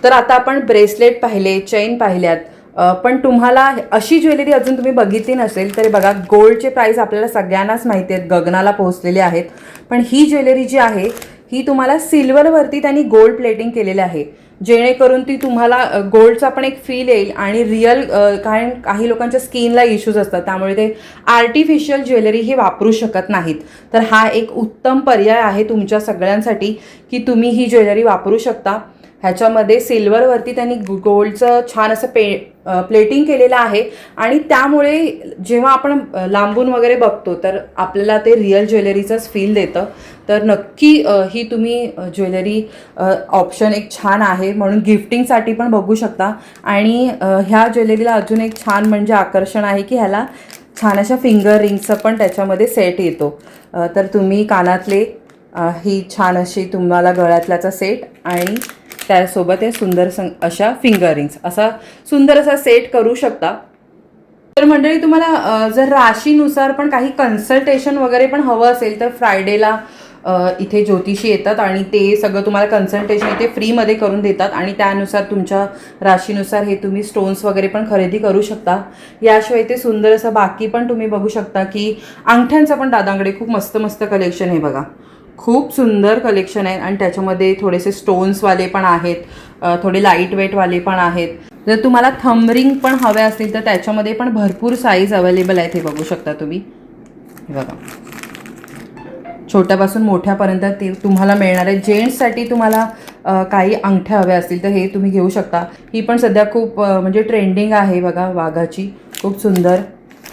तर आता आपण ब्रेसलेट पाहिले, चेन पाहिल्यात, पण तुम्हाला अशी ज्वेलरी अजून तुम्ही बघितली नसेल तर बघा, गोल्डचे प्राईस आपल्याला सगळ्यांनाच माहिती आहेत, गगनाला पोहोचलेले आहेत. पण ही ज्वेलरी जी आहे ही तुम्हाला सिल्वरवरती त्यांनी गोल्ड प्लेटिंग केलेलं आहे. जेणेकरून ती तुम्हाला गोल्डचा पण एक फील येईल आणि रिअल, कारण काही लोकांच्या स्किनला इश्यूज असतात त्यामुळे ते आर्टिफिशियल ज्वेलरी ही वापरू शकत नाहीत. तर हा एक उत्तम पर्याय आहे तुमच्या सगळ्यांसाठी की तुम्ही ही ज्वेलरी वापरू शकता. ह्याच्यामध्ये सिल्वरवरती त्यांनी गोल्डचं छान असं प्लेटिंग केलेलं आहे आणि त्यामुळे जेव्हा आपण लांबून वगैरे बघतो तर आपल्याला ते रिअल ज्वेलरीचंच फील देतं. तर नक्की ही तुम्ही ज्वेलरी ऑप्शन एक छान आहे, म्हणून गिफ्टिंगसाठी पण बघू शकता. आणि ह्या ज्वेलरीला अजून एक छान म्हणजे आकर्षण आहे की ह्याला छान अशा फिंगर रिंगचं पण त्याच्यामध्ये सेट येतो. तर तुम्ही कानातले ही छान अशी तुम्हाला गळ्यातल्याचा सेट आणि त्यासोबत हे सुंदर अशा फिंगर रिंग्स असा सुंदर असा सेट करू शकता. तर मंडळी तुम्हाला जर राशीनुसार पण काही कन्सल्टेशन वगैरे पण हवं असेल तर फ्रायडेला इथे ज्योतिषी येतात आणि ते सगळं तुम्हाला कन्सल्टेशन इथे फ्रीमध्ये करून देतात आणि त्यानुसार तुमच्या राशीनुसार हे तुम्ही स्टोन्स वगैरे पण खरेदी करू शकता. याशिवाय ते सुंदर असं बाकी पण तुम्ही बघू शकता की अंगठ्यांचं पण दादांकडे खूप मस्त मस्त कलेक्शन आहे बघा. खूप सुंदर कलेक्शन आहे आणि त्याच्यामध्ये थोडेसे स्टोन्सवाले पण आहेत, थोडे लाईट वेटवाले पण आहेत. जर तुम्हाला थंब रिंग पण हवे असतील तर त्याच्यामध्ये पण भरपूर साईज अवेलेबल आहेत. हे बघू शकता तुम्ही, हे बघा छोट्यापासून मोठ्यापर्यंत ते तुम्हाला मिळणार आहे. जेंट्ससाठी तुम्हाला काही अंगठ्या हव्या असतील तर हे तुम्ही घेऊ शकता. ही पण सध्या खूप म्हणजे ट्रेंडिंग आहे बघा, वाघाची खूप सुंदर.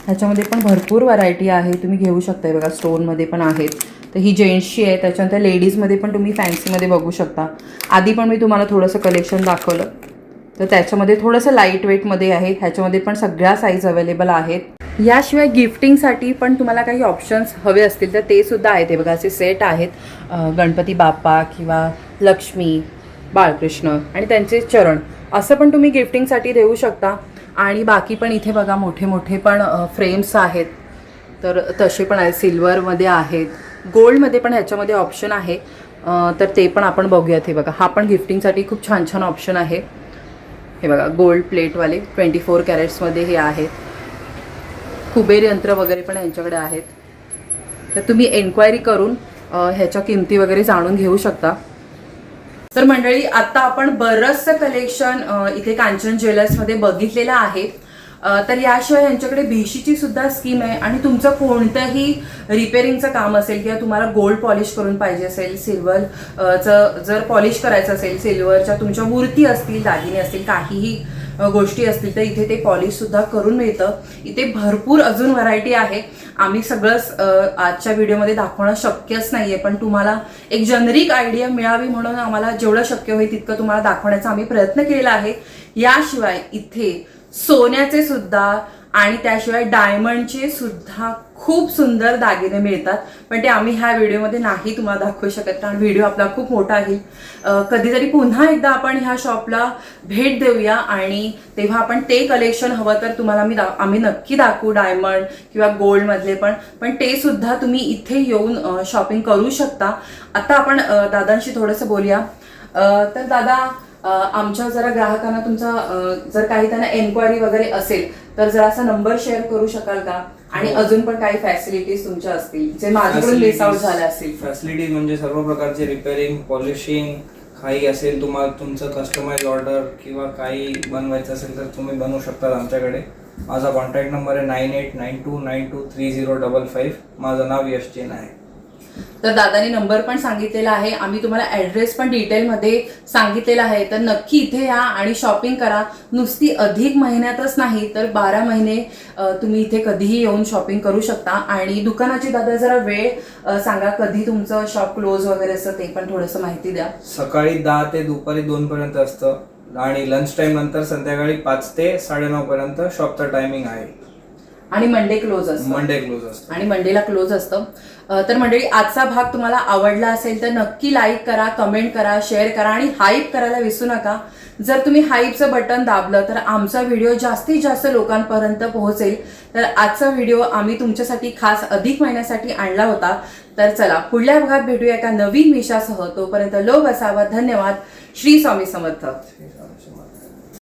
ह्याच्यामध्ये पण भरपूर व्हरायटी आहे, तुम्ही घेऊ शकता. बघा स्टोनमध्ये पण आहेत. तर ही जेंट्सची आहे. त्याच्यानंतर लेडीजमध्ये पण तुम्ही फॅन्सीमध्ये बघू शकता. आधी पण मी तुम्हाला थोडंसं कलेक्शन दाखवलं, तर त्याच्यामध्ये थोडंसं लाईट वेटमध्ये आहे. ह्याच्यामध्ये पण सगळ्या साईज अवेलेबल आहेत. याशिवाय गिफ्टिंगसाठी पण तुम्हाला काही ऑप्शन्स हवे असतील तर ते सुद्धा आहेत. हे बघा असे सेट आहेत, गणपती बाप्पा किंवा लक्ष्मी, बाळकृष्ण आणि त्यांचे चरण असं पण तुम्ही गिफ्टिंगसाठी देऊ शकता. आणि बाकी पण इथे बघा मोठे मोठे पण फ्रेम्स आहेत, तर तसे पण आहेत. सिल्वरमध्ये आहेत, गोल्डमध्ये पण ह्याच्यामध्ये ऑप्शन आहे. तर ते पण आपण बघूयात. हे बघा हा पण गिफ्टिंगसाठी खूप छान छान ऑप्शन आहे. हे बघा गोल्ड प्लेटवाले 24 कॅरेट्समध्ये हे आहेत. कुबेर यंत्र वगैरे पण यांच्याकडे आहेत. तर तुम्ही एन्क्वायरी करून ह्याच्या किमती वगैरे जाणून घेऊ शकता. तर मंडळी आता आपण बरंचसं कलेक्शन इथे कांचन ज्वेलर्समध्ये बघितलेलं आहे. तर याशिवाय यांच्याकडे भेशीची सुद्धा स्कीम आहे आणि तुमचं कोणतंही रिपेअरिंगचं काम असेल किंवा तुम्हाला गोल्ड पॉलिश करून पाहिजे असेल, सिल्वरचं जर पॉलिश करायचं असेल, सिल्वरच्या तुमच्या मूर्ती असतील, दागिने असतील, काहीही गोष्टी असतील तर इथे ते पॉलिशसुद्धा करून मिळतं. इथे भरपूर अजून व्हरायटी आहे. आम्ही सगळंच आजच्या व्हिडिओमध्ये दाखवणं शक्यच नाही आहे, पण तुम्हाला एक जनरिक आयडिया मिळावी म्हणून आम्हाला जेवढं शक्य होईल तितकं तुम्हाला दाखवण्याचा आम्ही प्रयत्न केलेला आहे. याशिवाय इथे सोन्याचे सुद्धा आणि त्याशिवाय डायमंडचे सुद्धा खूप सुंदर दागिने मिळतात, पण ते आम्ही ह्या व्हिडिओमध्ये नाही तुम्हाला दाखवू शकत कारण व्हिडिओ आपला खूप मोठा आहे. कधीतरी पुन्हा एकदा आपण ह्या शॉपला भेट देऊया आणि तेव्हा आपण ते कलेक्शन हवं तर तुम्हाला आम्ही नक्की दाखवू, डायमंड किंवा गोल्डमधले पण ते सुद्धा तुम्ही इथे येऊन शॉपिंग करू शकता. आता आपण दादांशी थोडंसं बोलूया. तर दादा, आमच्या जरा ग्राहकांना तुमचा जर काही त्यांना एन्क्वायरी वगैरे असेल तर जरा असा नंबर शेअर करू शकाल का? आणि अजून पण काही फॅसिलिटीज तुमच्या असतील जे माझ्याकडून मिस आउट झाल्या असतील. फॅसिलिटीज म्हणजे सर्व प्रकारचे रिपेअरिंग, पॉलिशिंग काही असेल, तुम्हाला तुमचं कस्टमाइज ऑर्डर किंवा काही बनवायचं असेल तर तुम्ही बनवू शकता आमच्याकडे. माझा कॉन्टॅक्ट नंबर आहे 9892923055. माझं नाव यश जैन आहे. तर दादानी नंबर पण सांगितलेला आहे, आम्ही तुम्हाला ॲड्रेस पण डिटेलमध्ये सांगितलेला आहे. तर नक्की इथे या आणि शॉपिंग करा. नुसती अधिक महिन्यातच नाही तर 12 महिने तुम्ही इथे कधीही येऊन शॉपिंग करू शकता. आणि दुकानाची दादा जरा वेळ सांगा, कधी तुमचं शॉप क्लोज वगैरे असं ते पण थोडंसं माहिती द्या. सकाळी 10 ते दुपारी 2 पर्यंत असतं आणि लंच टाइम नंतर संध्याकाळी 5 ते 9:30 पर्यंत शॉपचं टायमिंग आहे. आणि मंडे क्लोज असतं. मंडे क्लोज असतं आणि मंडेला क्लोज असतं. तर मंडळी, आजचा भाग तुम्हाला आवडला असेल तर नक्की लाईक करा, कमेंट करा, शेअर करा आणि हाईप करायला विसरू नका. जर तुम्ही हाईपचं बटन दाबलं तर आमचा व्हिडिओ जास्तीत जास्त लोकांपर्यंत पोहोचेल. तर आजचा व्हिडिओ आम्ही तुमच्यासाठी खास अधिक महिन्यासाठी आणला होता. तर चला पुढल्या भागात भेटूया एका नवीन विषयासह. तोपर्यंत लोक असावा. धन्यवाद. श्री स्वामी समर्थ.